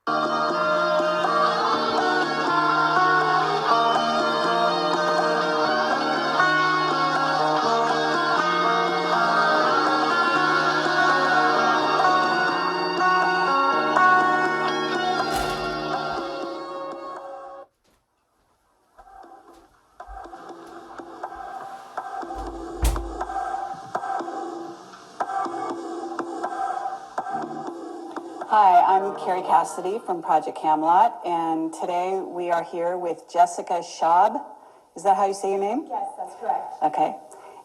Hi, I'm Carrie Cassidy from Project Camelot, and today we are here with Jessica Schaub. Is that how you say your name? Yes, that's correct. Okay.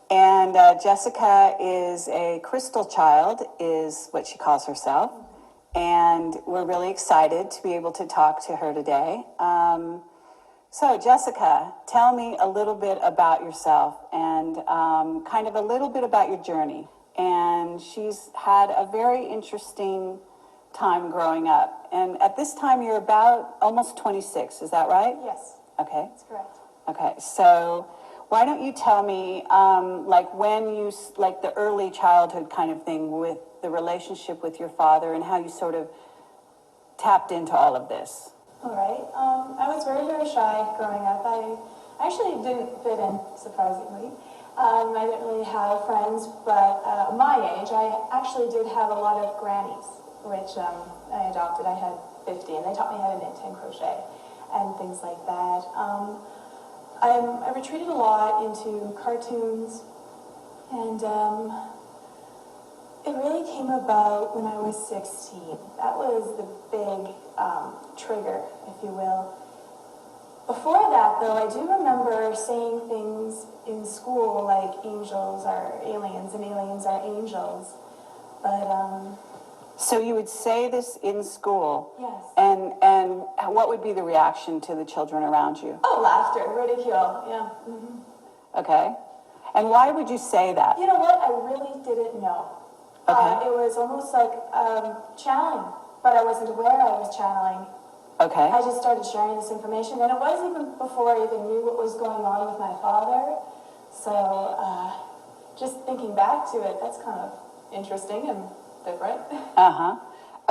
And Jessica is a crystal child, is what she calls herself. And we're really excited to be able to talk to her today. So, Jessica, tell me a little bit about yourself and kind of a little bit about your journey. And she's had a very interesting time growing up. And at this time, you're about almost 26, is that right? Yes. Okay. That's correct. Okay, so why don't you tell me, like the early childhood kind of thing with the relationship with your father and how you sort of tapped into all of this? All right. I was very, very shy growing up. I actually didn't fit in, surprisingly. I didn't really have friends, but my age, I actually did have a lot of grannies, which I adopted. I had 50, and they taught me how to knit and crochet and things like that. I retreated a lot into cartoons, and it really came about when I was 16. That was the big trigger, if you will. Before that, though, I do remember saying things in school like angels are aliens and aliens are angels. But So you would say this in school? yes. And what would be the reaction to the children around you? Oh, laughter, ridicule, yeah. Mm-hmm. Okay. And why would you say that? You know what? I really didn't know. Okay. It was almost like channeling, but I wasn't aware I was channeling. Okay. I just started sharing this information, and it wasn't even before I even knew what was going on with my father. So, just thinking back to it, that's kind of interesting and different. Uh-huh.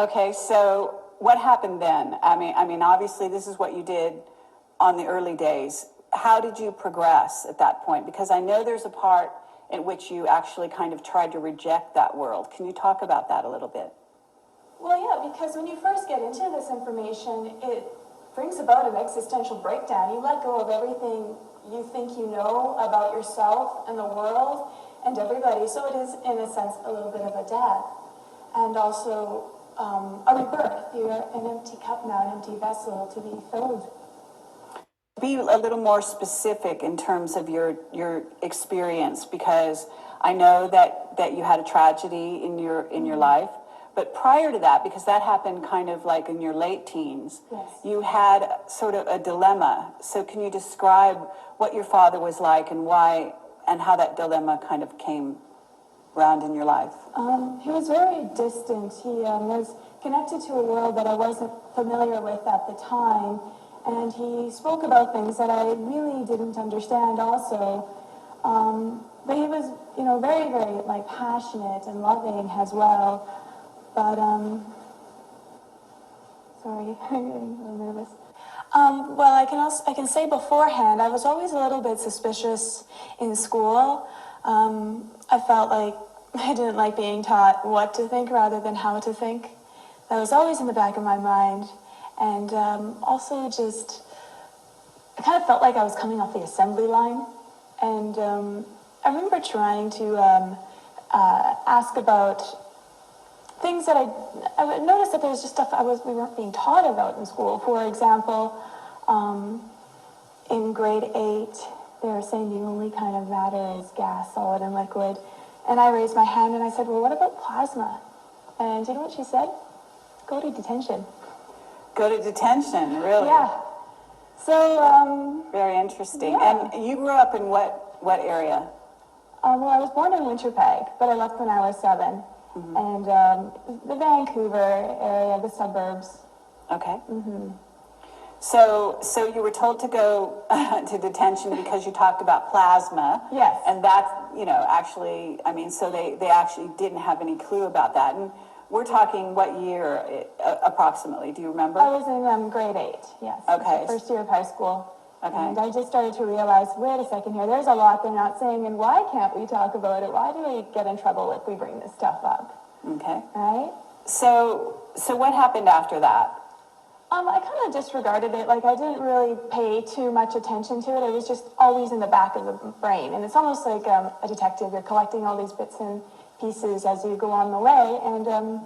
Okay, so what happened then? I mean, obviously this is what you did on the early days. How did you progress at that point? Because I know there's a part in which you actually kind of tried to reject that world. Can you talk about that a little bit? Well, yeah, because when you first get into this information, it brings about an existential breakdown. You let go of everything you think you know about yourself and the world and everybody. So it is, in a sense, a little bit of a death. And also a rebirth. You're an empty cup now, an empty vessel to be filled. Be a little more specific in terms of your experience, because I know that you had a tragedy in your life, but prior to that, because that happened kind of like in your late teens, yes. You had sort of a dilemma. So can you describe what your father was like and why and how that dilemma kind of came around in your life? He was very distant. He was connected to a world that I wasn't familiar with at the time. And he spoke about things that I really didn't understand also. But he was, very, very, passionate and loving as well. But, sorry, I'm getting a little nervous. Well, I can say beforehand, I was always a little bit suspicious in school. I felt like I didn't like being taught what to think rather than how to think. That was always in the back of my mind. And also just, I kind of felt like I was coming off the assembly line. And I remember trying to ask about things that I noticed that there was just stuff we weren't being taught about in school. For example, in grade 8, they were saying the only kind of matter is gas, solid, and liquid. And I raised my hand and I said, well, what about plasma? And do you know what she said? Go to detention. Go to detention, really? Yeah. So, very interesting. Yeah. And you grew up in what area? Well, I was born in Winnipeg, but I left when I was 7. Mm-hmm. And the Vancouver area, the suburbs. Okay. Mm-hmm. So you were told to go to detention because you talked about plasma. Yes. And that's, actually, so they actually didn't have any clue about that. And we're talking what year approximately? Do you remember? I was in grade 8, yes. Okay. The first year of high school. Okay. And I just started to realize, wait a second here, there's a lot they're not saying, and why can't we talk about it? Why do we get in trouble if we bring this stuff up? Okay. Right? So what happened after that? I kind of disregarded it. Like, I didn't really pay too much attention to it. It was just always in the back of the brain. And it's almost like a detective. You're collecting all these bits and pieces as you go on the way, and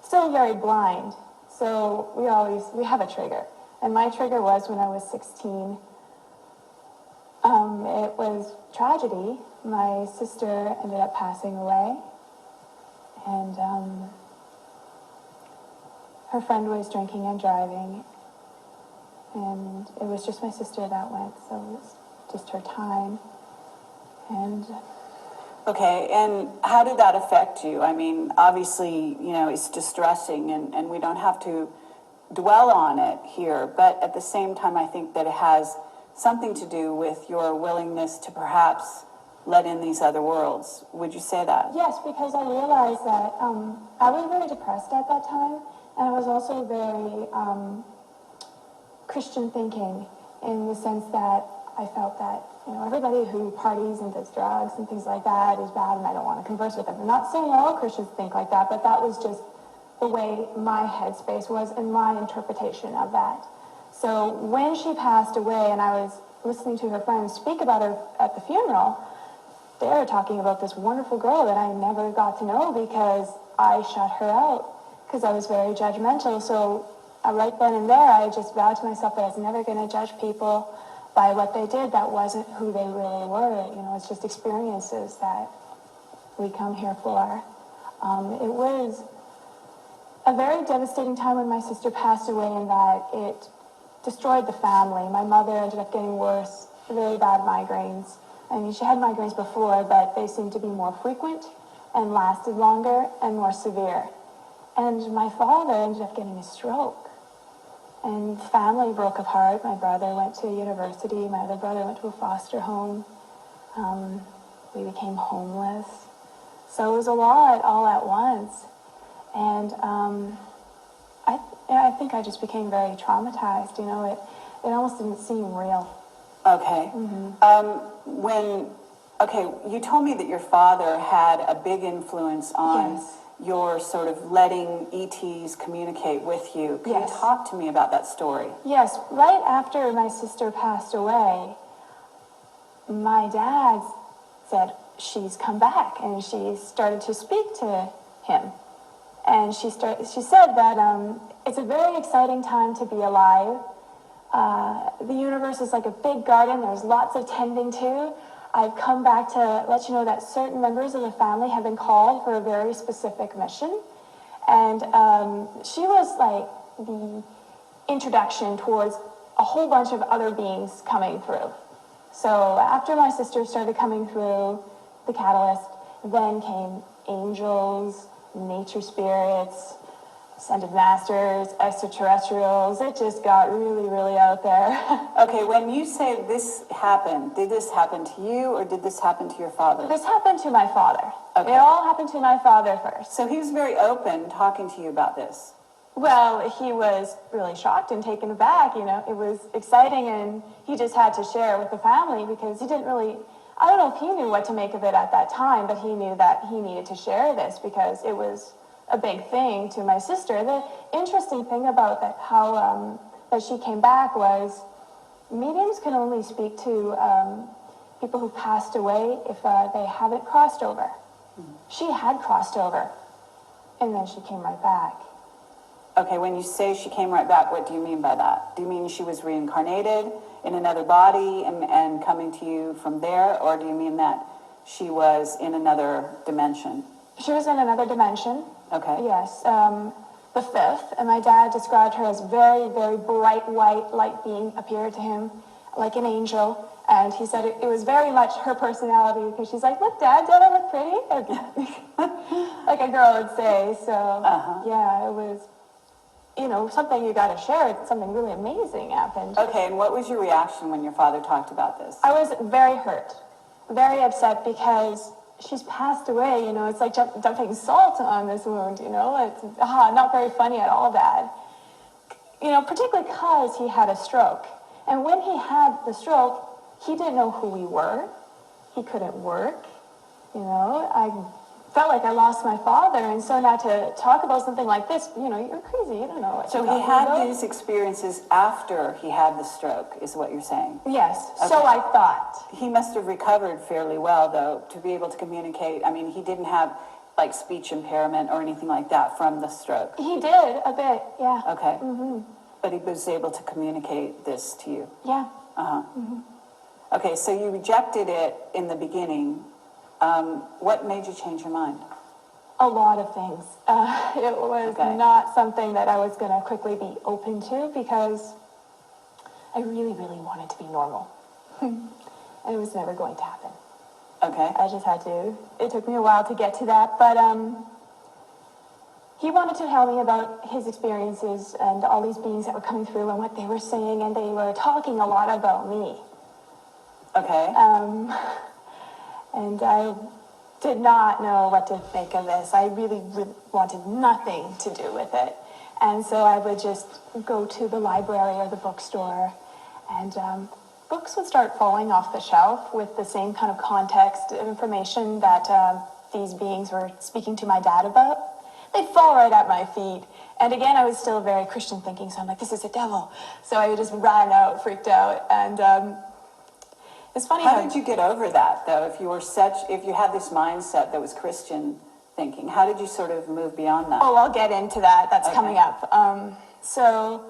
still very blind. So we have a trigger. And my trigger was when I was 16. It was tragedy. My sister ended up passing away. And her friend was drinking and driving, and it was just my sister that went, so it was just her time. And okay, and how did that affect you? I mean, obviously, it's distressing, and we don't have to dwell on it here, but at the same time, I think that it has something to do with your willingness to perhaps let in these other worlds. Would you say that? yes, because I realized that I was very depressed at that time, and I was also very Christian thinking, in the sense that I felt that everybody who parties and does drugs and things like that is bad, and I don't want to converse with them. I'm not saying all Christians think like that, but that was just the way my headspace was and my interpretation of that. So when she passed away, and I was listening to her friends speak about her at the funeral, they were talking about this wonderful girl that I never got to know because I shut her out, because I was very judgmental. So right then and there, I just vowed to myself that I was never going to judge people by what they did. That wasn't who they really were. It's just experiences that we come here for. It was a very devastating time when my sister passed away, in that it destroyed the family. My mother ended up getting worse, very bad migraines. I mean, she had migraines before, but they seemed to be more frequent and lasted longer and more severe. And my father ended up getting a stroke. And family broke apart. My brother went to university. My other brother went to a foster home. We became homeless. So it was a lot all at once. And I think I just became very traumatized. It almost didn't seem real. Okay. You told me that your father had a big influence on Yes. your sort of letting ETs communicate with you. Can Yes. you talk to me about that story? Yes, right after my sister passed away, my dad said, she's come back, and she started to speak to him. And she said that it's a very exciting time to be alive. The universe is like a big garden. There's lots of tending to. I've come back to let you know that certain members of the family have been called for a very specific mission. And she was like the introduction towards a whole bunch of other beings coming through. So after my sister started coming through the catalyst, then came angels, nature spirits, ascended masters, extraterrestrials. It just got really, really out there. Okay, when you say this happened, did this happen to you or did this happen to your father? This happened to my father. Okay. It all happened to my father first. So he was very open talking to you about this. Well, he was really shocked and taken aback. It was exciting, and he just had to share with the family because he didn't really, I don't know if he knew what to make of it at that time, but he knew that he needed to share this because it was a big thing to my sister. The interesting thing about that, how that she came back, was mediums can only speak to people who passed away if they haven't crossed over. She had crossed over, and then she came right back. Okay, when you say she came right back, what do you mean by that? Do you mean she was reincarnated in another body and coming to you from there? Or do you mean that she was in another dimension? She was in another dimension. Okay. Yes, the fifth, and my dad described her as very, very bright white light being appeared to him like an angel, and he said it was very much her personality because she's like, look, Dad, don't I look pretty? Like a girl would say. So yeah, it was, something you got to share. Something really amazing happened. Okay, and what was your reaction when your father talked about this? I was very hurt, very upset, because she's passed away, it's like dumping salt on this wound, it's not very funny at all, Dad. Particularly because he had a stroke. And when he had the stroke, he didn't know who we were. He couldn't work. I felt like I lost my father. And so now to talk about something like this, you're crazy. You don't know what So you're he talking had about. these experiences after he had the stroke, is what you're saying? Yes, Okay. so I thought. He must have recovered fairly well, though, to be able to communicate. I mean, he didn't have, like, speech impairment or anything like that from the stroke. He did, a bit, yeah. Okay. But he was able to communicate this to you? Yeah. Okay, so you rejected it in the beginning. What made you change your mind? A lot of things. It was not something that I was going to quickly be open to because I really, really wanted to be normal. And it was never going to happen. Okay. I just had to. It took me a while to get to that, but he wanted to tell me about his experiences and all these beings that were coming through and what they were saying, and they were talking a lot about me. Okay. And I did not know what to make of this. I really wanted nothing to do with it. And so I would just go to the library or the bookstore, and books would start falling off the shelf with the same kind of context information that these beings were speaking to my dad about. They'd fall right at my feet. And again, I was still very Christian thinking, so I'm like, this is a devil. So I would just run out, freaked out, and it's funny How did you get over that, though? If you had this mindset that was Christian thinking, how did you sort of move beyond that? Oh, I'll get into that. That's coming up. So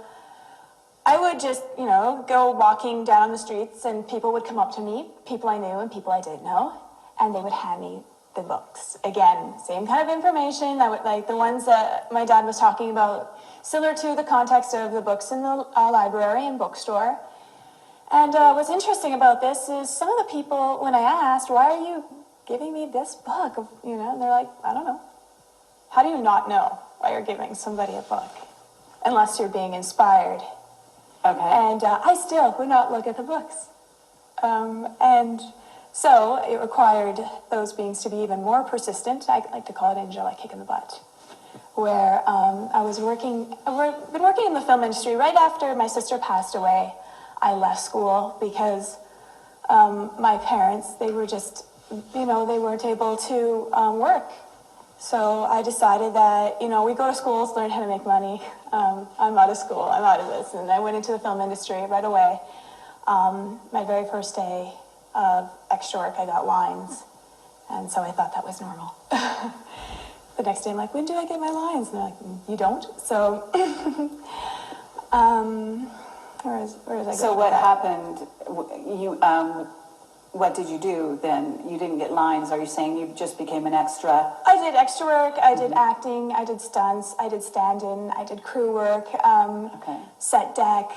I would just, go walking down the streets, and people would come up to me, people I knew and people I didn't know, and they would hand me the books. Again, same kind of information. I would like the ones that my dad was talking about, similar to the context of the books in the library and bookstore. And what's interesting about this is some of the people, when I asked, why are you giving me this book? And they're like, I don't know. How do you not know why you're giving somebody a book? Unless you're being inspired. Okay. And I still would not look at the books. And so it required those beings to be even more persistent. I like to call it angelic kick in the butt. Where I've been working in the film industry right after my sister passed away. I left school because my parents, they were just, they weren't able to work. So I decided that, we go to schools, learn how to make money. I'm out of school, I'm out of this. And I went into the film industry right away. My very first day of extra work, I got lines. And so I thought that was normal. The next day, I'm like, when do I get my lines? And they're like, you don't? So, where is I going? So what happened? What did you do then? You didn't get lines. Are you saying you just became an extra? I did extra work. I did acting. I did stunts. I did stand-in. I did crew work. Set deck.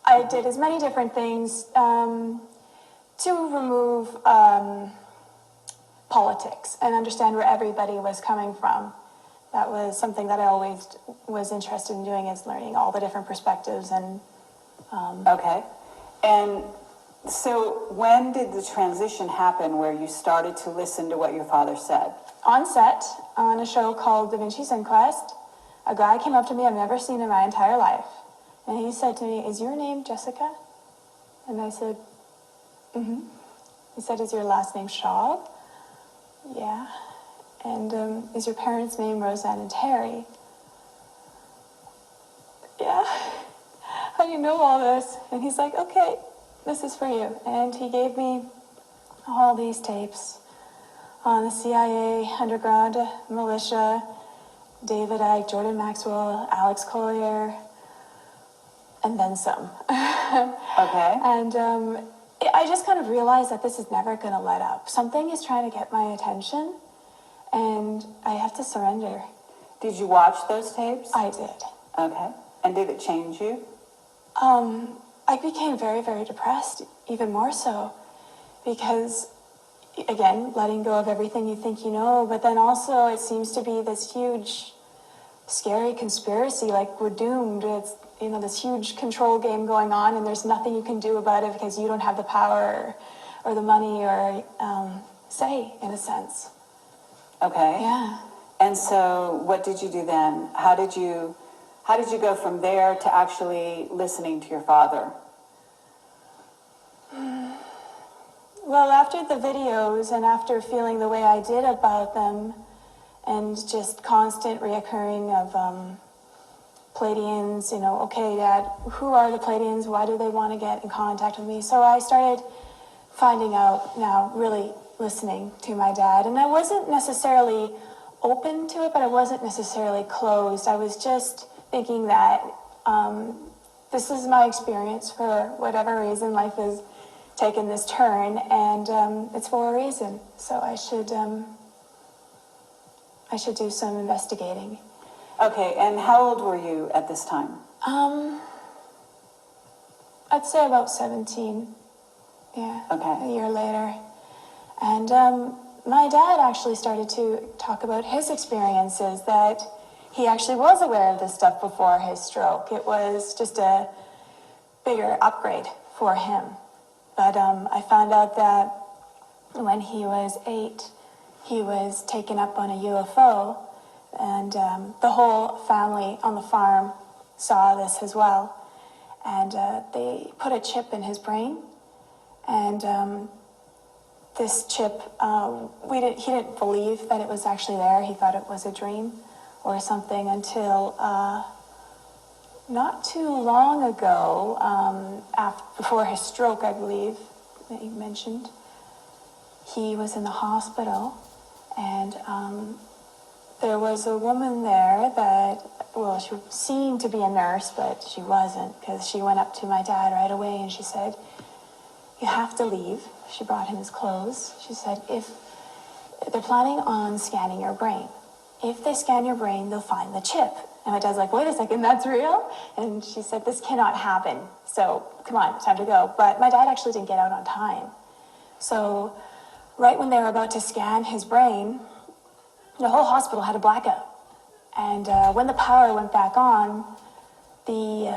I did as many different things to remove politics and understand where everybody was coming from. That was something that I always was interested in doing, is learning all the different perspectives and. Okay. And so when did the transition happen where you started to listen to what your father said? On set, on a show called Da Vinci's Inquest, a guy came up to me I've never seen in my entire life. And he said to me, is your name Jessica? And I said, mm-hmm. He said, is your last name Shaw? Yeah. And is your parents' name Roseanne and Terry? Yeah. How do you know all this? And he's like, okay, this is for you. And he gave me all these tapes on the CIA, underground militia, David Icke, Jordan Maxwell, Alex Collier, and then some. Okay. And I just kind of realized that this is never going to let up. Something is trying to get my attention, and I have to surrender. Did you watch those tapes? I did. Okay. And did it change you? I became very, very depressed, even more so, because, again, letting go of everything you think you know, but then also it seems to be this huge, scary conspiracy, like we're doomed. It's, this huge control game going on, and there's nothing you can do about it because you don't have the power or the money or say, in a sense. Okay. Yeah. And so what did you do then? How did you go from there to actually listening to your father? Well, after the videos and after feeling the way I did about them, and just constant reoccurring of Pleiadians, okay, Dad, who are the Pleiadians? Why do they want to get in contact with me? So I started finding out now, really listening to my dad. And I wasn't necessarily open to it, but I wasn't necessarily closed. I was just thinking that this is my experience for whatever reason. Life has taken this turn, and it's for a reason. So I should do some investigating. Okay, and how old were you at this time? I'd say about 17. Yeah. Okay. A year later. And my dad actually started to talk about his experiences, that he actually was aware of this stuff before his stroke. It was just a bigger upgrade for him. But I found out that when he was 8, he was taken up on a UFO, and the whole family on the farm saw this as well. And they put a chip in his brain, and this chip, he didn't believe that it was actually there. He thought it was a dream or something until not too long ago, before his stroke, I believe, that you mentioned. He was in the hospital, and there was a woman there that, well, she seemed to be a nurse, but she wasn't, because she went up to my dad right away and she said, "You have to leave." She brought him his clothes. She said, "If they're planning on scanning your brain, if they scan your brain, they'll find the chip." And my dad's like, "Wait a second, that's real?" And she said, "This cannot happen. So come on, it's time to go." But my dad actually didn't get out on time. So right when they were about to scan his brain, the whole hospital had a blackout. And when the power went back on, the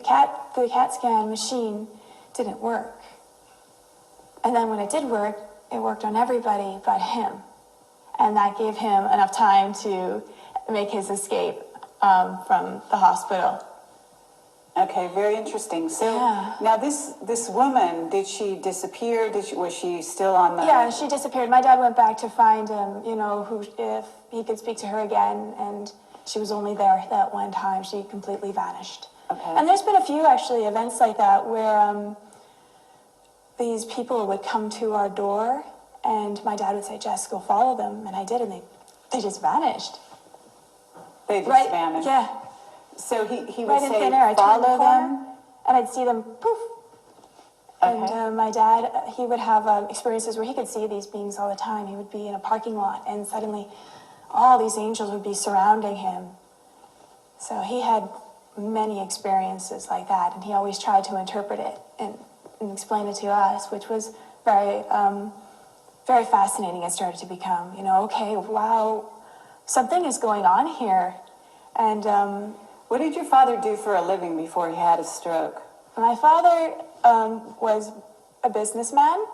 CAT scan machine didn't work. And then when it did work, it worked on everybody but him. And that gave him enough time to make his escape from the hospital. Okay, very interesting. So Yeah. now this woman, did she disappear? Was she still on the... Yeah, she disappeared. My dad went back to find him, if he could speak to her again, and she was only there that one time. She completely vanished. Okay. And there's been a few, actually, events like that where these people would come to our door, and my dad would say, "Jess, go follow them." And I did, and they just vanished. They just Right, vanished? yeah. So he would Right in say, thin air. I turned the follow corner, them? and I'd see them poof. Okay. And my dad, he would have experiences where he could see these beings all the time. He would be in a parking lot, and suddenly all these angels would be surrounding him. So he had many experiences like that, and he always tried to interpret it and explain it to us, which was very, very fascinating. It started to become, okay, wow, something is going on here. And What did your father do for a living before he had a stroke? my father was a businessman.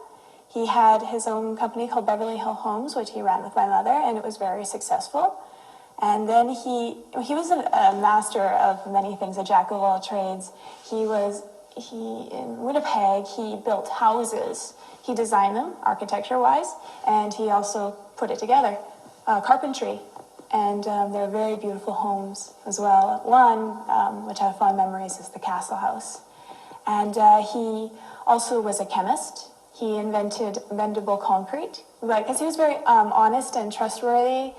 He had his own company called Beverly Hill Homes, which he ran with my mother, and it was very successful. And then he was a master of many things, a jack of all trades. In Winnipeg, he built houses. He designed them, architecture-wise, and he also put it together, carpentry. And they're very beautiful homes as well. One, which I have fond memories, is the Castle House. And he also was a chemist. He invented bendable concrete, because he was very honest and trustworthy.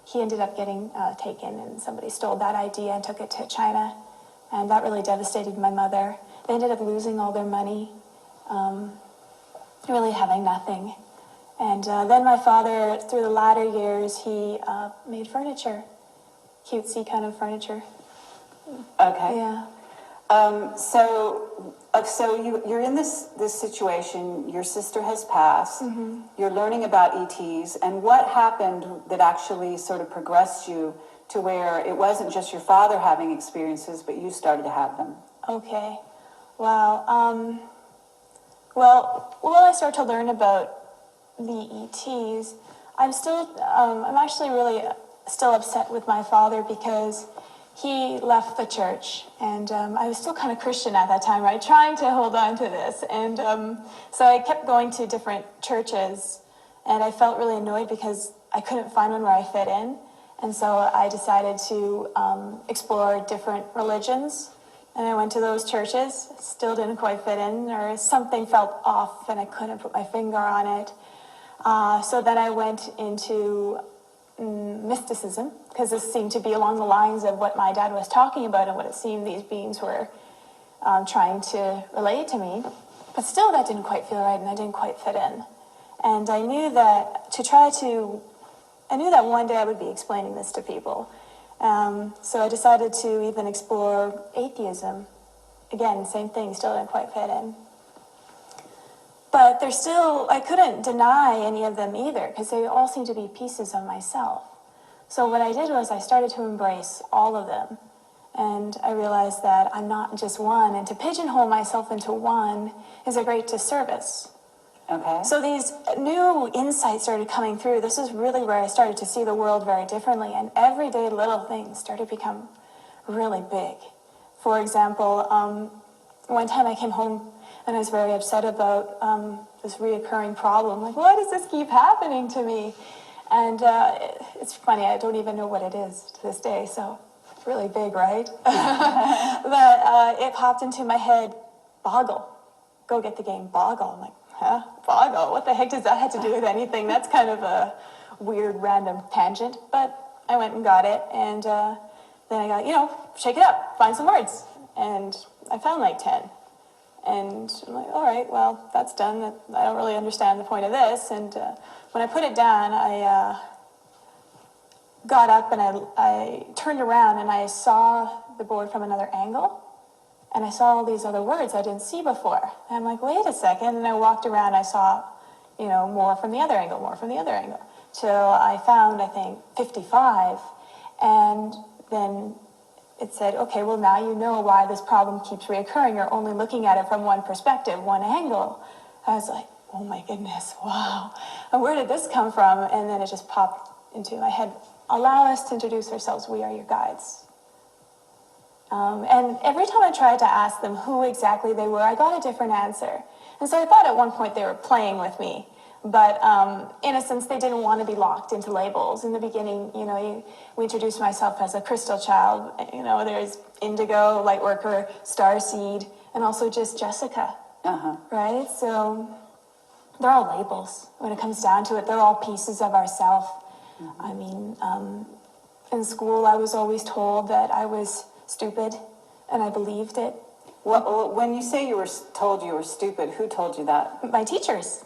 He ended up getting taken, and somebody stole that idea and took it to China. And that really devastated my mother. They ended up losing all their money, really having nothing. And then my father, through the latter years, he made furniture, cutesy kind of furniture. Okay. Yeah. You're in this situation. Your sister has passed. Mm-hmm. You're learning about ETs, and what happened that actually sort of progressed you to where it wasn't just your father having experiences, but you started to have them? Okay. Wow. Well, I started to learn about the ETs, I'm actually really still upset with my father because he left the church, and I was still kind of Christian at that time, right? Trying to hold on to this. And so I kept going to different churches, and I felt really annoyed because I couldn't find one where I fit in. And so I decided to explore different religions. And I went to those churches, still didn't quite fit in, or something felt off and I couldn't put my finger on it. So then I went into mysticism, because this seemed to be along the lines of what my dad was talking about and what it seemed these beings were trying to relate to me. But still that didn't quite feel right and I didn't quite fit in. And I knew that one day I would be explaining this to people. So I decided to even explore atheism. Again, same thing, still didn't quite fit in. But I couldn't deny any of them either, because they all seemed to be pieces of myself. So what I did was I started to embrace all of them. And I realized that I'm not just one, and to pigeonhole myself into one is a great disservice. Okay. So these new insights started coming through. This is really where I started to see the world very differently, and everyday little things started to become really big. For example, one time I came home and I was very upset about this reoccurring problem. Like, why does this keep happening to me? And it's funny, I don't even know what it is to this day, so it's really big, right? But it popped into my head, Boggle. Go get the game, Boggle. I'm like, huh? Boggle? What the heck does that have to do with anything? That's kind of a weird, random tangent. But I went and got it, and then I got, shake it up, find some words. And I found like 10. And I'm like, all right, well, that's done. I don't really understand the point of this. And when I put it down, I got up and I turned around and I saw the board from another angle. And I saw all these other words I didn't see before. And I'm like, wait a second. And I walked around, I saw, more from the other angle, more from the other angle. Till I found, I think, 55. And then it said, okay, well, now you know why this problem keeps reoccurring. You're only looking at it from one perspective, one angle. I was like, oh my goodness, wow. And where did this come from? And then it just popped into my head. Allow us to introduce ourselves. We are your guides. And every time I tried to ask them who exactly they were, I got a different answer. And so I thought at one point they were playing with me. But in a sense, they didn't want to be locked into labels. In the beginning, we introduced myself as a crystal child. There's indigo, light worker, starseed, and also just Jessica. Right? So they're all labels. When it comes down to it, they're all pieces of ourself. I mean, in school, I was always told that I was stupid, and I believed it. Well, when you say you were told you were stupid, who told you that? My teachers.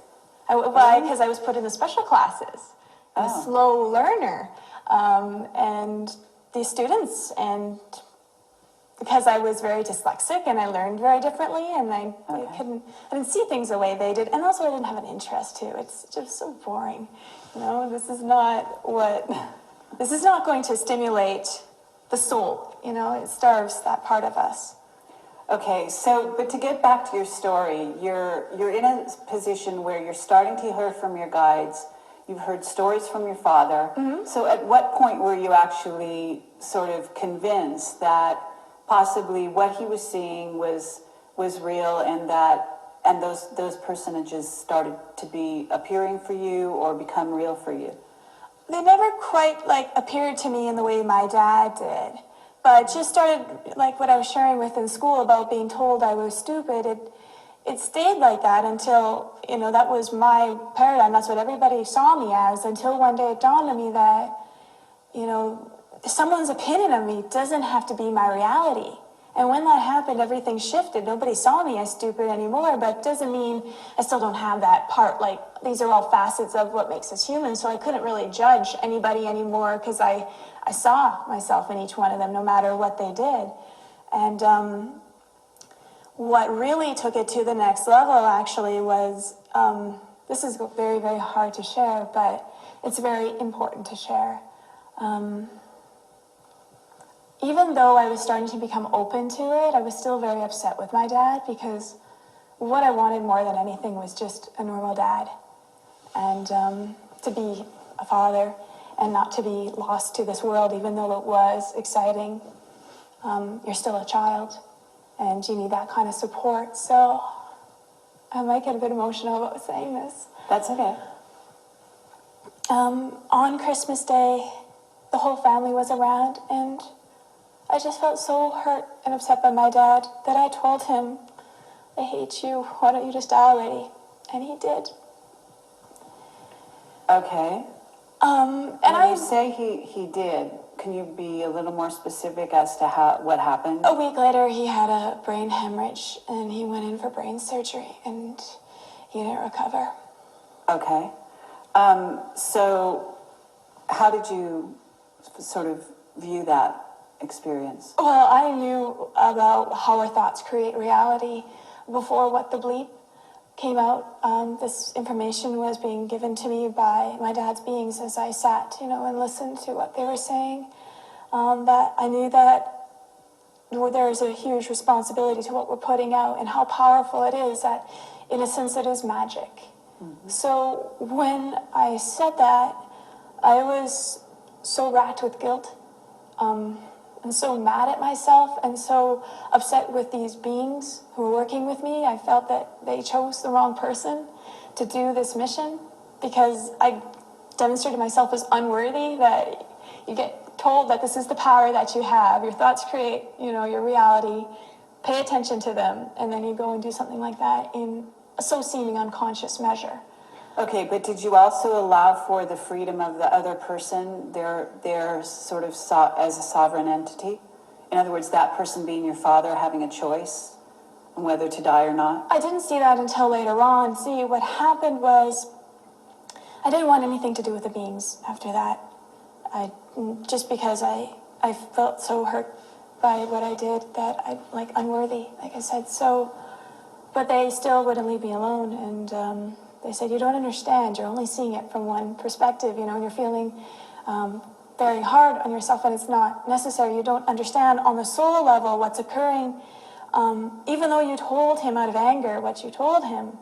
Because I was put in the special classes. I'm a slow learner. And the students, and because I was very dyslexic and I learned very differently, and I didn't see things the way they did, and also I didn't have an interest too. It's just so boring. This is not going to stimulate the soul. It starves that part of us. Okay, but to get back to your story, you're in a position where you're starting to hear from your guides. You've heard stories from your father. Mm-hmm. So at what point were you actually sort of convinced that possibly what he was seeing was real, and those personages started to be appearing for you or become real for you? They never quite appeared to me in the way my dad did. But just started, like what I was sharing with in school about being told I was stupid, it stayed like that until, that was my paradigm. That's what everybody saw me as, until one day it dawned on me that, someone's opinion of me doesn't have to be my reality. And when that happened, everything shifted. Nobody saw me as stupid anymore, but it doesn't mean I still don't have that part. Like, these are all facets of what makes us human, so I couldn't really judge anybody anymore because I saw myself in each one of them, no matter what they did. And what really took it to the next level, actually, was, this is very, very hard to share, but it's very important to share. Even though I was starting to become open to it, I was still very upset with my dad, because what I wanted more than anything was just a normal dad. and to be a father and not to be lost to this world, even though it was exciting. You're still a child, and you need that kind of support. So I might get a bit emotional about saying this. That's okay. On Christmas Day, the whole family was around, and I just felt so hurt and upset by my dad that I told him, I hate you, why don't you just die already? And he did. Okay. And when you say he did, can you be a little more specific as to what happened? A week later, he had a brain hemorrhage, and he went in for brain surgery, and he didn't recover. Okay. So how did you sort of view that experience? Well, I knew about how our thoughts create reality before What the Bleep came out. This information was being given to me by my dad's beings as I sat, and listened to what they were saying. That I knew that there's a huge responsibility to what we're putting out and how powerful it is, that in a sense it is magic. Mm-hmm. So when I said that, I was so racked with guilt, and so mad at myself, and so upset with these beings who were working with me. I felt that they chose the wrong person to do this mission, because I demonstrated myself as unworthy, that you get told that this is the power that you have. Your thoughts create, your reality. Pay attention to them, and then you go and do something like that in a so seeming unconscious measure. Okay, but did you also allow for the freedom of the other person, their sort of as a sovereign entity? In other words, that person being your father, having a choice on whether to die or not? I didn't see that until later on. See, what happened was I didn't want anything to do with the beings after that. Just because I felt so hurt by what I did, that I unworthy, like I said. So, but they still wouldn't leave me alone, and they said, you don't understand. You're only seeing it from one perspective, and you're feeling very hard on yourself, and it's not necessary. You don't understand on the soul level what's occurring. Even though you told him out of anger what you told him,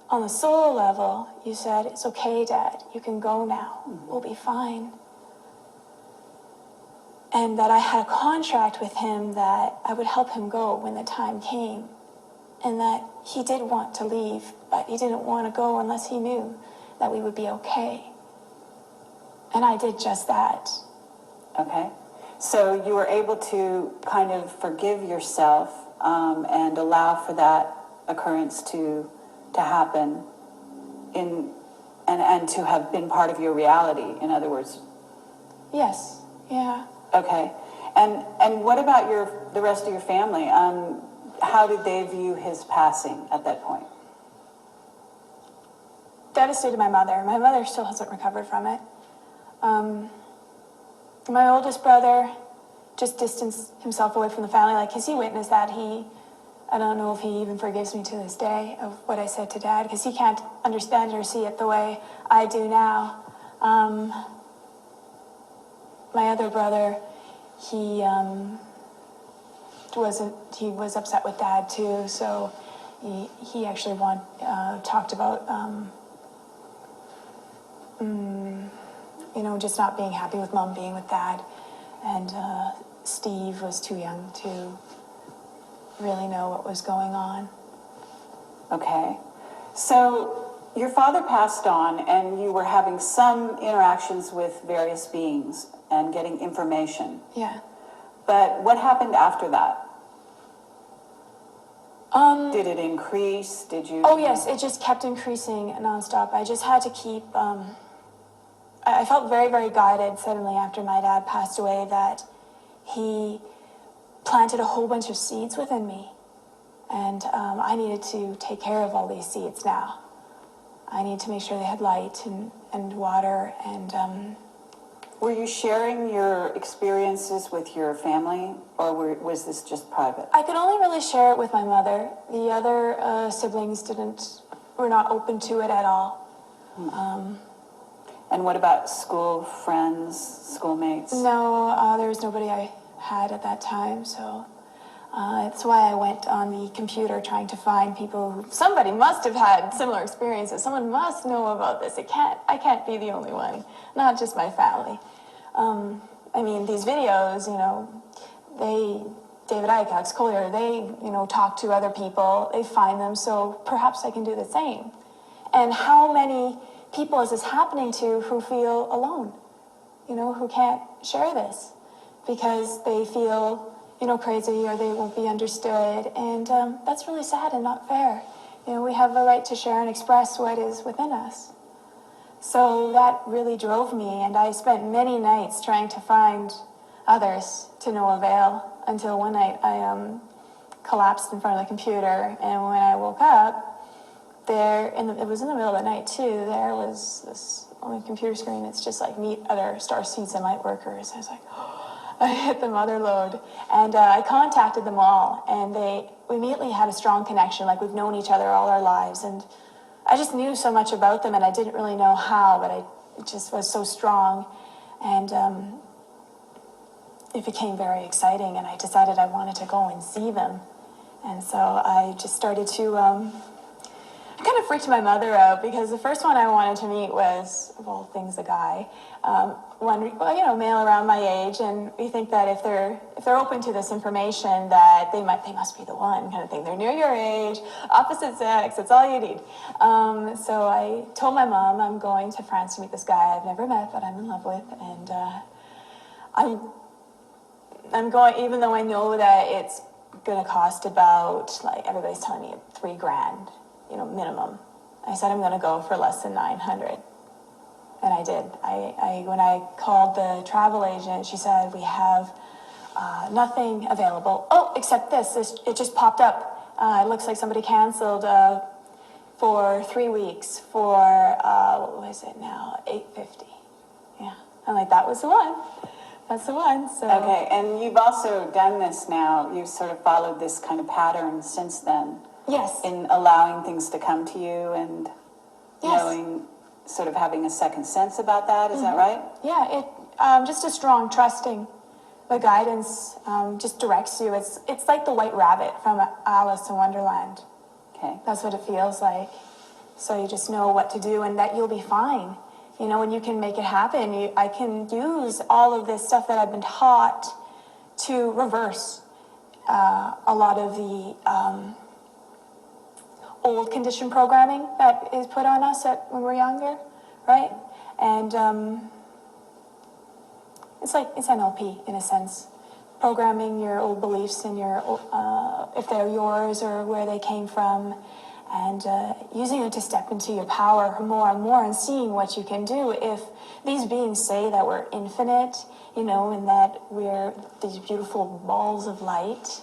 on the soul level, you said, it's okay, Dad. You can go now. We'll be fine. And that I had a contract with him that I would help him go when the time came. And that he did want to leave, but he didn't want to go unless he knew that we would be okay. And I did just that. Okay. So you were able to kind of forgive yourself and allow for that occurrence to happen and to have been part of your reality, in other words. Yes. Yeah. Okay. And what about the rest of your family? How did they view his passing at that point? Devastated my mother. My mother still hasn't recovered from it. My oldest brother just distanced himself away from the family, because he witnessed that. I don't know if he even forgives me to this day of what I said to Dad, because he can't understand or see it the way I do now. My other brother, he was upset with Dad too, so he actually talked about just not being happy with Mom being with Dad, and Steve was too young to really know what was going on. Okay, so your father passed on, and you were having some interactions with various beings and getting information. Yeah. But what happened after that? Did it increase? Did you? Oh, yes, it just kept increasing nonstop. I just had to keep, I felt very, very guided suddenly after my dad passed away, that he planted a whole bunch of seeds within me. And I needed to take care of all these seeds now. I need to make sure they had light and water and... Were you sharing your experiences with your family, or was this just private? I could only really share it with my mother. The other siblings were not open to it at all. And what about school friends, schoolmates? No, there was nobody I had at that time, so That's why I went on the computer trying to find people who, somebody must have had similar experiences. Someone must know about this. I can't be the only one, not just my family. I mean, these videos, David Icke, Alex Collier, they, talk to other people, they find them, so perhaps I can do the same. And how many people is this happening to who feel alone, who can't share this because they feel, crazy or they won't be understood. And that's really sad and not fair. We have the right to share and express what is within us. So that really drove me, and I spent many nights trying to find others to no avail until one night I collapsed in front of the computer, and when I woke up, it was in the middle of the night too, there was this on the computer screen, it's just like meet other star seeds and light workers. I was like, I hit the mother load, and I contacted them all, and we immediately had a strong connection, like we've known each other all our lives, and I just knew so much about them, and I didn't really know how, but it just was so strong, and it became very exciting, and I decided I wanted to go and see them, and so I just started to, I kind of freaked my mother out, because the first one I wanted to meet was, of all things, a guy, male around my age, and we think that if they're open to this information, that they must be the one kind of thing. They're near your age, opposite sex, that's all you need. So I told my mom I'm going to France to meet this guy I've never met, but I'm in love with, and I'm going, even though I know that it's going to cost about, like everybody's telling me, $3,000, minimum. I said I'm going to go for less than 900. And I did. When I called the travel agent, she said, we have nothing available. Oh, except this. It just popped up. It looks like somebody canceled for 3 weeks for, what was it now, $850. Yeah. I'm like, that was the one. That's the one. So. Okay, and you've also done this now. You've sort of followed this kind of pattern since then. Yes. In allowing things to come to you and yes. knowing, sort of having a second sense about that. Is that right? Yeah, just a strong trusting. The guidance just directs you. It's like the white rabbit from Alice in Wonderland. Okay. That's what it feels like. So you just know what to do and that you'll be fine. And you can make it happen. I can use all of this stuff that I've been taught to reverse a lot of the old conditioned programming that is put on us when we're younger, right? And it's NLP in a sense, programming your old beliefs and your if they're yours or where they came from, and using it to step into your power more and more, and seeing what you can do. If these beings say that we're infinite, and that we're these beautiful balls of light,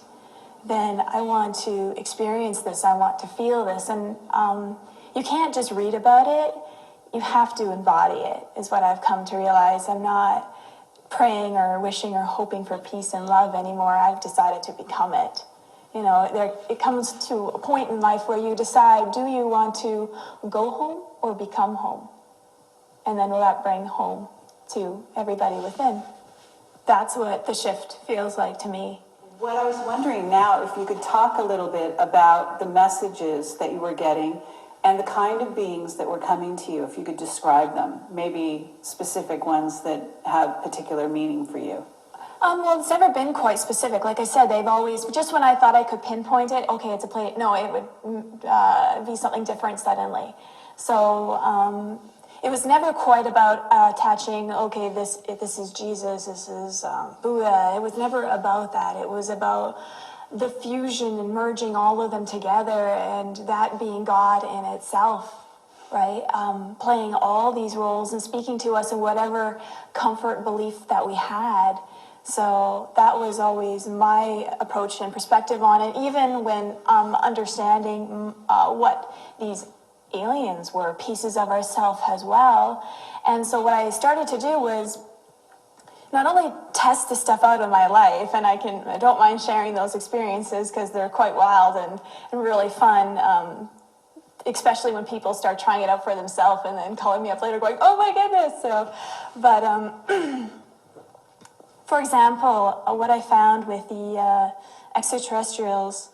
then I want to experience this, I want to feel this, and you can't just read about it, you have to embody it, is what I've come to realize. I'm not praying or wishing or hoping for peace and love anymore. I've decided to become it. It comes to a point in life where you decide, do you want to go home or become home? And then will that bring home to everybody within? That's what the shift feels like to me. What I was wondering now, if you could talk a little bit about the messages that you were getting and the kind of beings that were coming to you, if you could describe them, maybe specific ones that have particular meaning for you. Well, it's never been quite specific. Like I said, they've always, just when I thought I could pinpoint it, okay, it's a play. No, it would be something different suddenly. So it was never quite about attaching, okay, this is Jesus, this is Buddha. It was never about that. It was about the fusion and merging all of them together, and that being God in itself, right? Playing all these roles and speaking to us in whatever comfort belief that we had. So that was always my approach and perspective on it, even when understanding what these aliens were, pieces of ourselves as well. And so what I started to do was not only test this stuff out in my life, and I don't mind sharing those experiences because they're quite wild and really fun, especially when people start trying it out for themselves and then calling me up later going, oh my goodness. So, but For example, what I found with the extraterrestrials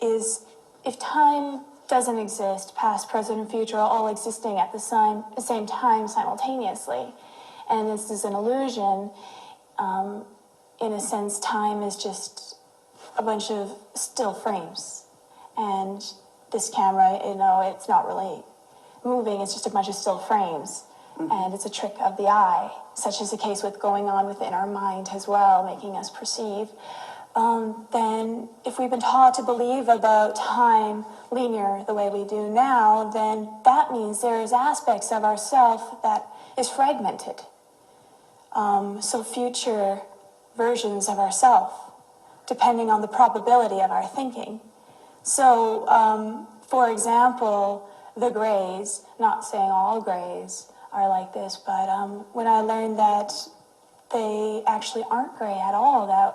is if time doesn't exist, past, present, and future are all existing at the same time simultaneously, and this is an illusion, in a sense, time is just a bunch of still frames. And this camera, it's not really moving, it's just a bunch of still frames. And it's a trick of the eye, such is the case with going on within our mind as well, making us perceive. Then if we've been taught to believe about time linear the way we do now, then that means there's aspects of ourself that is fragmented. So future versions of ourself, depending on the probability of our thinking. So, for example, the Greys, not saying all Greys are like this, but when I learned that they actually aren't gray at all, that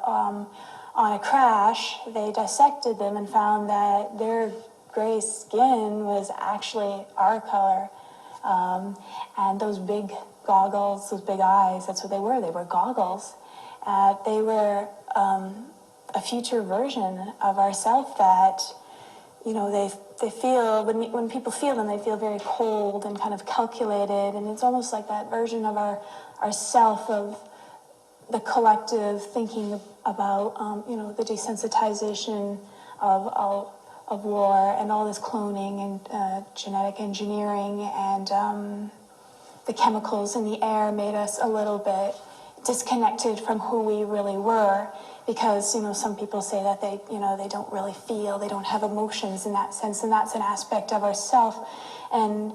on a crash, they dissected them and found that their gray skin was actually our color. And those big goggles, those big eyes, that's what they were goggles. They were a future version of ourself that, they feel, when people feel them, they feel very cold and kind of calculated, and it's almost like that version of our self, of the collective thinking about, the desensitization of war and all this cloning and genetic engineering and the chemicals in the air made us a little bit disconnected from who we really were, because some people say that they don't really feel, they don't have emotions in that sense, and that's an aspect of ourself. And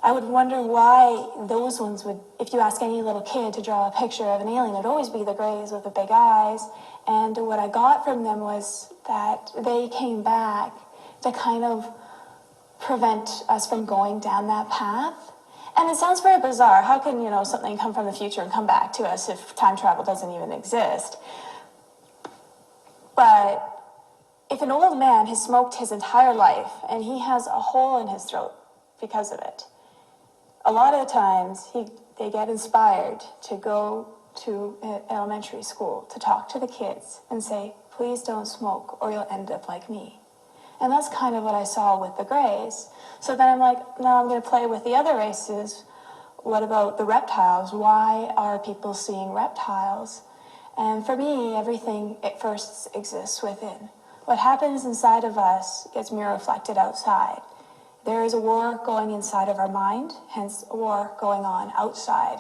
I would wonder why those ones would, if you ask any little kid to draw a picture of an alien, it'd always be the Greys with the big eyes. And what I got from them was that they came back to kind of prevent us from going down that path. And it sounds very bizarre. How can, something come from the future and come back to us if time travel doesn't even exist? But if an old man has smoked his entire life and he has a hole in his throat because of it, a lot of the times they get inspired to go to elementary school to talk to the kids and say, please don't smoke or you'll end up like me. And that's kind of what I saw with the Greys. So then I'm like, now I'm going to play with the other races. What about the reptiles? Why are people seeing reptiles? And for me, everything at first exists within. What happens inside of us gets mirror reflected outside. There is a war going inside of our mind, hence a war going on outside.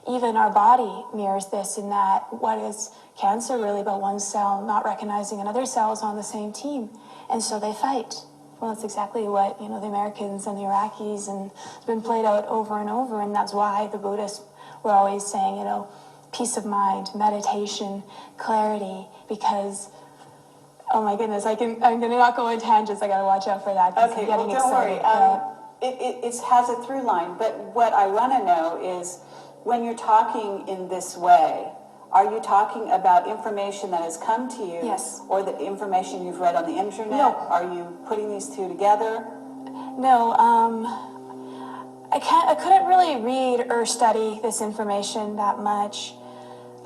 Even our body mirrors this in that what is cancer really but one cell not recognizing another cell is on the same team. And so they fight. Well, that's exactly what, the Americans and the Iraqis, and it's been played out over and over, and that's why the Buddhists were always saying, peace of mind, meditation, clarity, because, oh my goodness, I'm going to not go in tangents, I got to watch out for that. Okay, well, don't worry. It has a through line, but what I want to know is, when you're talking in this way, are you talking about information that has come to you? Yes. Or the information you've read on the internet? No. Are you putting these two together? No, I couldn't really read or study this information that much.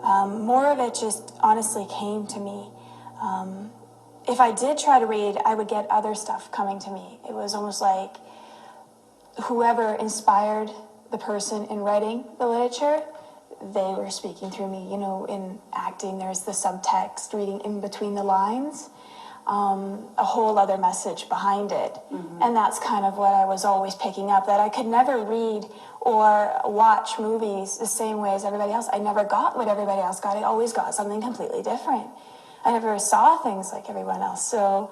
More of it just honestly came to me. If I did try to read, I would get other stuff coming to me. It was almost like whoever inspired the person in writing the literature, they were speaking through me. In acting, there's the subtext, reading in between the lines, a whole other message behind it. Mm-hmm. And that's kind of what I was always picking up, that I could never read or watch movies the same way as everybody else. I never got what everybody else got. I always got something completely different. I never saw things like everyone else. So,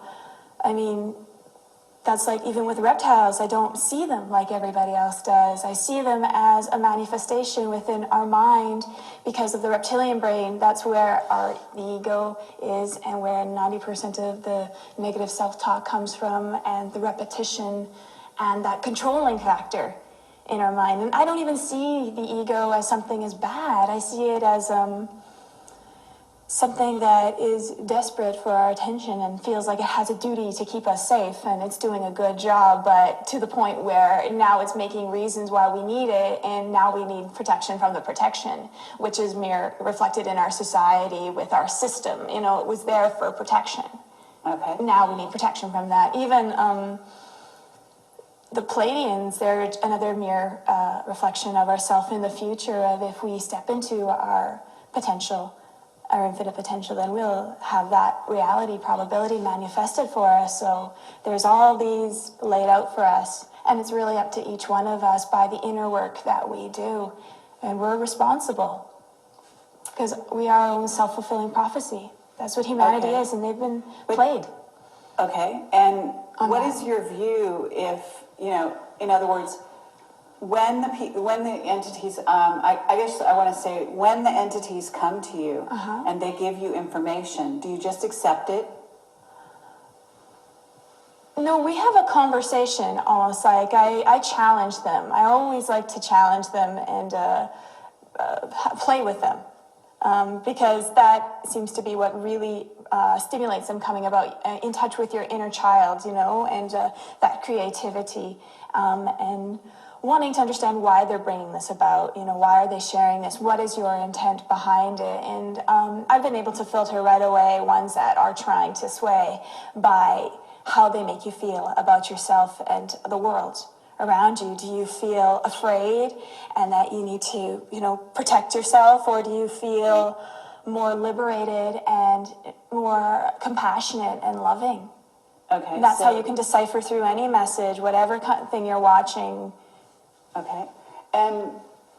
that's like even with reptiles, I don't see them like everybody else does. I see them as a manifestation within our mind because of the reptilian brain. That's where the ego is and where 90% of the negative self-talk comes from, and the repetition and that controlling factor in our mind. And I don't even see the ego as something as bad. I see it as something that is desperate for our attention and feels like it has a duty to keep us safe, and it's doing a good job, but to the point where now it's making reasons why we need it, and now we need protection from the protection, which is mere reflected in our society with our system. You know, it was there for protection. Okay. Now we need protection from that. Even the Pleiadians, they're another mere reflection of ourself in the future, of if we step into our potential, our infinite potential, then we'll have that reality probability manifested for us. So there's all these laid out for us, and it's really up to each one of us by the inner work that we do, and we're responsible because we are our own self-fulfilling prophecy. That's what humanity is, and they've been played. Okay, and what that. is your view if, you know, in other words, when the entities, I guess I want to say, when the entities come to you and they give you information, do you just accept it? No, we have a conversation almost like I challenge them. I always like to challenge them and play with them because that seems to be what really stimulates them, coming about in touch with your inner child, you know, and that creativity and wanting to understand why they're bringing this about, you know, why are they sharing this? What is your intent behind it? And I've been able to filter right away ones that are trying to sway by how they make you feel about yourself and the world around you. Do you feel afraid and that you need to, you know, protect yourself, or do you feel more liberated and more compassionate and loving? Okay. And that's how you can decipher through any message, whatever kind of thing you're watching. Okay. And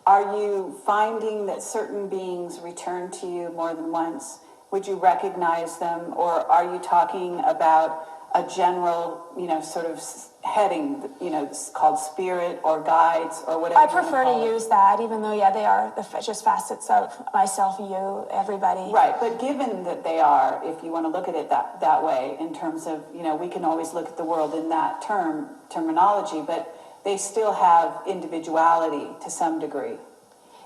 are you finding that certain beings return to you more than once? Would you recognize them, or are you talking about a general, you know, sort of heading, you know, called spirit or guides or whatever? I prefer to use that, even though, yeah, they are just facets of myself, you, everybody. Right, but given that they are, if you want to look at it that way, in terms of, you know, we can always look at the world in that terminology, but they still have individuality to some degree.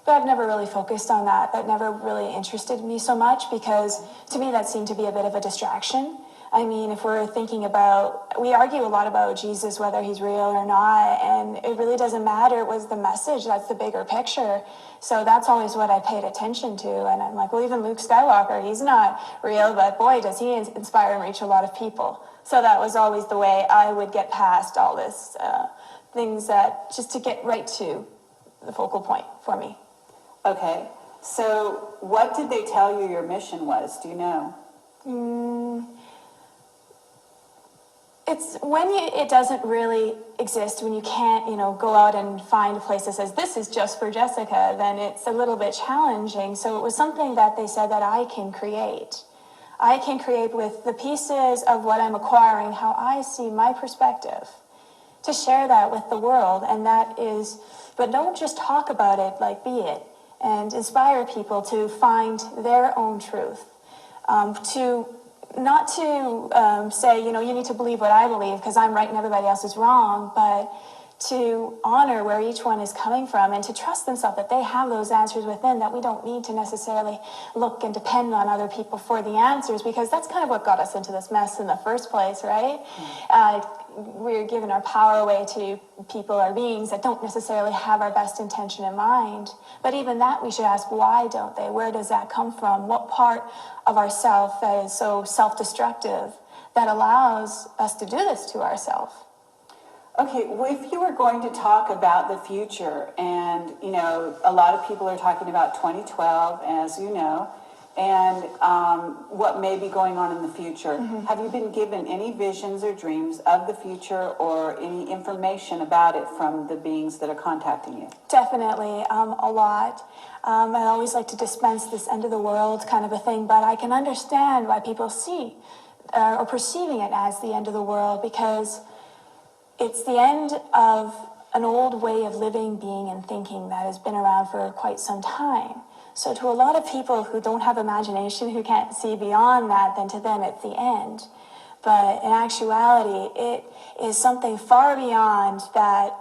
But I've never really focused on that. That never really interested me so much, because to me that seemed to be a bit of a distraction. I mean, if we're thinking about, we argue a lot about Jesus, whether he's real or not, and it really doesn't matter. It was the message, that's the bigger picture. So that's always what I paid attention to. And I'm like, well, even Luke Skywalker, he's not real, but boy, does he inspire and reach a lot of people. So that was always the way I would get past all this things, that just to get right to the focal point for me. Okay, so what did they tell you your mission was? Do you know? It's when it doesn't really exist, when you can't, you know, go out and find a place that says, this is just for Jessica, then it's a little bit challenging. So it was something that they said that I can create. I can create with the pieces of what I'm acquiring, how I see my perspective, to share that with the world. And that is, but don't just talk about it, like, be it, and inspire people to find their own truth, not to say, you know, you need to believe what I believe because I'm right and everybody else is wrong, but to honor where each one is coming from and to trust themselves that they have those answers within, that we don't need to necessarily look and depend on other people for the answers, because that's kind of what got us into this mess in the first place, right? We're giving our power away to people or beings that don't necessarily have our best intention in mind. But even that, we should ask, why don't they? Where does that come from? What part of ourself that is so self-destructive that allows us to do this to ourselves? Okay, well, if you were going to talk about the future, and, you know, a lot of people are talking about 2012, as you know, and what may be going on in the future. Have you been given any visions or dreams of the future, or any information about it from the beings that are contacting you? Definitely, a lot. I always like to dispense this end of the world kind of a thing, but I can understand why people see or perceiving it as the end of the world, because it's the end of an old way of living, being, and thinking that has been around for quite some time. So to a lot of people who don't have imagination, who can't see beyond that, then to them it's the end. But in actuality, it is something far beyond that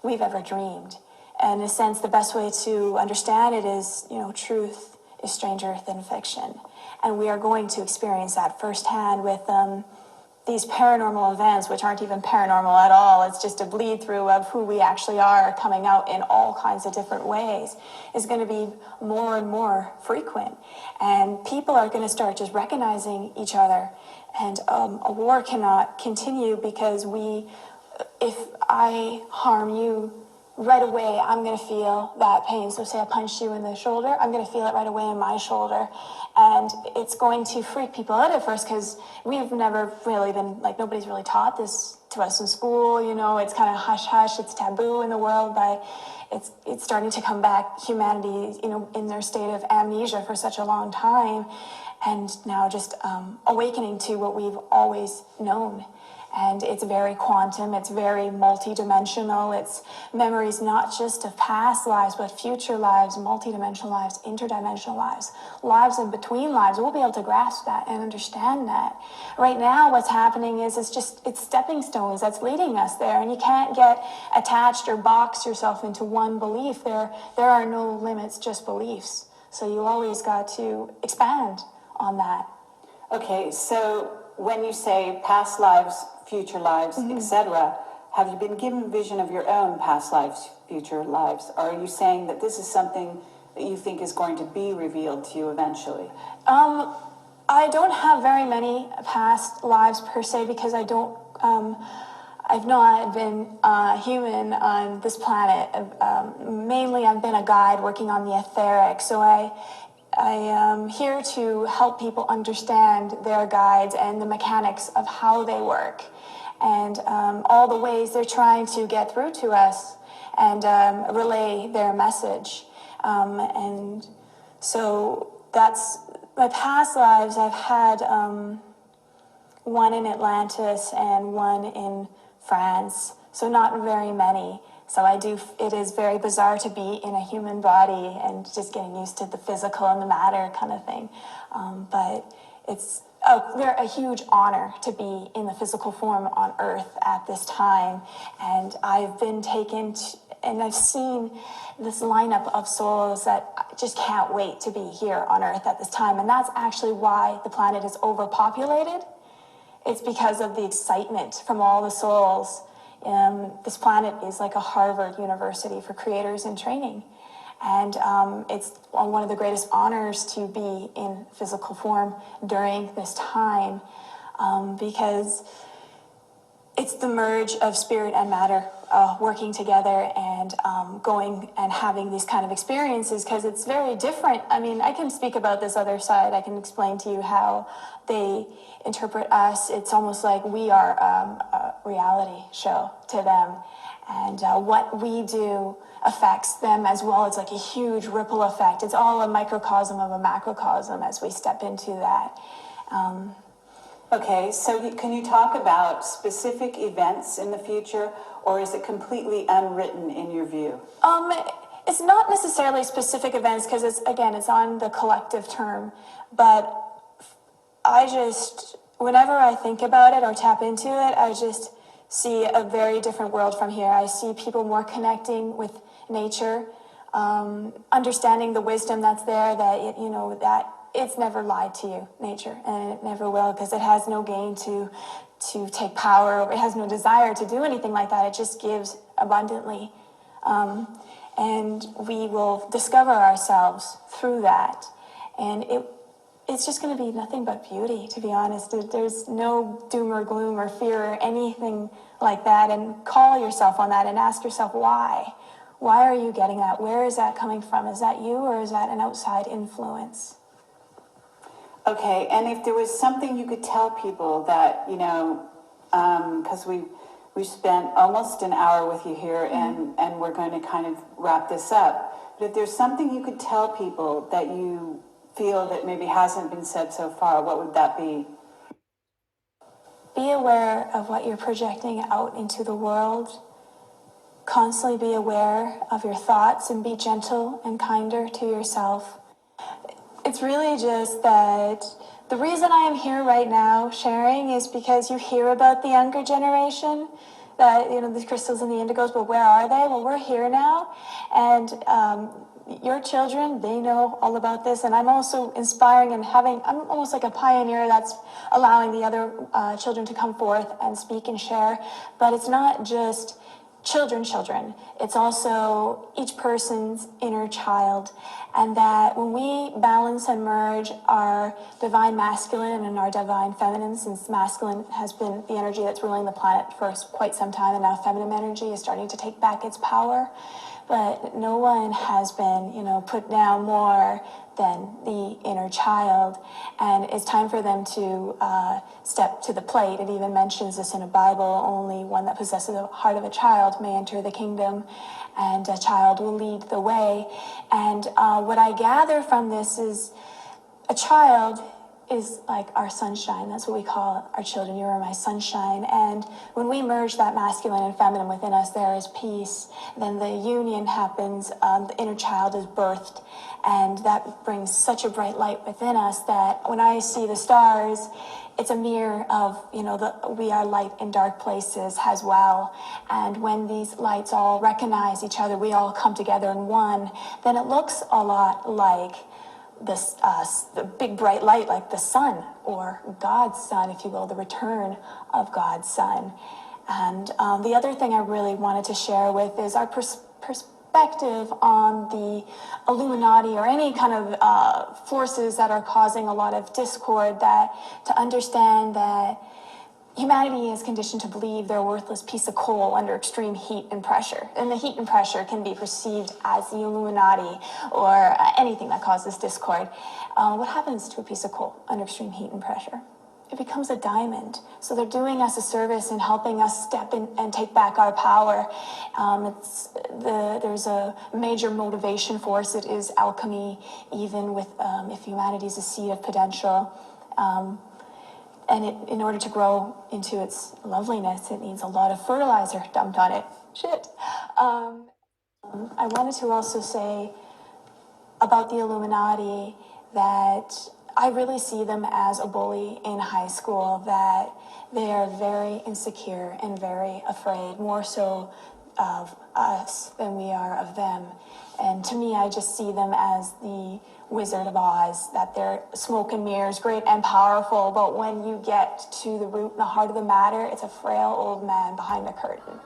we've ever dreamed. And in a sense, the best way to understand it is, you know, truth is stranger than fiction. And we are going to experience that firsthand with these paranormal events, which aren't even paranormal at all. It's just a bleed through of who we actually are coming out in all kinds of different ways, is going to be more and more frequent. And people are going to start just recognizing each other. And a war cannot continue because if I harm you, right away I'm going to feel that pain. So say I punched you in the shoulder, I'm going to feel it right away in my shoulder. And it's going to freak people out at first because we've never really been, like, nobody's really taught this to us in school. You know, it's kind of hush hush, it's taboo in the world. It's starting to come back, humanity, you know, in their state of amnesia for such a long time, and now just awakening to what we've always known. And it's very quantum, it's very multi-dimensional. It's memories not just of past lives, but future lives, multi-dimensional lives, interdimensional lives, lives in between lives. We'll be able to grasp that and understand that. Right now, what's happening is it's stepping stones that's leading us there. And you can't get attached or box yourself into one belief. There are no limits, just beliefs. So you always got to expand on that. Okay, so when you say past lives, future lives, etc., have you been given vision of your own past lives, future lives? Or are you saying that this is something that you think is going to be revealed to you eventually? I don't have very many past lives per se because I've not been human on this planet. Mainly I've been a guide working on the etheric, so I am here to help people understand their guides and the mechanics of how they work and all the ways they're trying to get through to us and relay their message. And so that's my past lives. I've had one in Atlantis and one in France, so not very many. So it is very bizarre to be in a human body and just getting used to the physical and the matter kind of thing. But it's a huge honor to be in the physical form on Earth at this time. And I've been taken and I've seen this lineup of souls that I just can't wait to be here on Earth at this time. And that's actually why the planet is overpopulated. It's because of the excitement from all the souls. This planet is like a Harvard University for creators in training. And it's one of the greatest honors to be in physical form during this time because it's the merge of spirit and matter working together and going and having these kind of experiences because it's very different. I mean, I can speak about this other side. I can explain to you how they interpret us. It's almost like we are a reality show to them. And what we do affects them as well. It's like a huge ripple effect. It's all a microcosm of a macrocosm as we step into that. Okay, so can you talk about specific events in the future, or is it completely unwritten in your view? It's not necessarily specific events because it's on the collective term, but whenever I think about it or tap into it, I just see a very different world from here. I see people more connecting with nature, understanding the wisdom that's there, that it's never lied to you, nature, and it never will, because it has no gain to take power. It has no desire to do anything like that. It just gives abundantly. And we will discover ourselves through that. And it's just going to be nothing but beauty, to be honest. There's no doom or gloom or fear or anything like that. And call yourself on that and ask yourself why. Why are you getting that? Where is that coming from? Is that you or is that an outside influence? Okay, and if there was something you could tell people that, because we spent almost an hour with you here and we're going to kind of wrap this up. But if there's something you could tell people that you feel that maybe hasn't been said so far, what would that be? Be aware of what you're projecting out into the world. Constantly be aware of your thoughts and be gentle and kinder to yourself. It's really just that the reason I am here right now sharing is because you hear about the younger generation, that, the crystals and the indigos, but where are they? Well, we're here now. And, your children, they know all about this, and I'm also inspiring and I'm almost like a pioneer that's allowing the other children to come forth and speak and share. But it's not just children. It's also each person's inner child. And that when we balance and merge our divine masculine and our divine feminine, since masculine has been the energy that's ruling the planet for quite some time, and now feminine energy is starting to take back its power. But no one has been, put down more than the inner child. And it's time for them to step to the plate. It even mentions this in the Bible: only one that possesses the heart of a child may enter the kingdom, and a child will lead the way. And what I gather from this is a child is like our sunshine. That's what we call our children. You are my sunshine. And when we merge that masculine and feminine within us, there is peace. Then the union happens. The inner child is birthed. And that brings such a bright light within us that when I see the stars, it's a mirror of, we are light in dark places as well. And when these lights all recognize each other, we all come together in one, then it looks a lot like the big bright light, like the sun, or God's sun, if you will, the return of God's sun. And the other thing I really wanted to share with is our perspective on the Illuminati or any kind of forces that are causing a lot of discord, that to understand that humanity is conditioned to believe they're a worthless piece of coal under extreme heat and pressure. And the heat and pressure can be perceived as the Illuminati or anything that causes discord. What happens to a piece of coal under extreme heat and pressure? It becomes a diamond. So they're doing us a service and helping us step in and take back our power. There's a major motivation force. It is alchemy, even with if humanity is a seed of potential. And in order to grow into its loveliness, it needs a lot of fertilizer dumped on it. I wanted to also say about the Illuminati that I really see them as a bully in high school, that they are very insecure and very afraid, more so of us than we are of them. And to me, I just see them as the Wizard of Oz, that they're smoke and mirrors, great and powerful, but when you get to the root and the heart of the matter, it's a frail old man behind the curtain.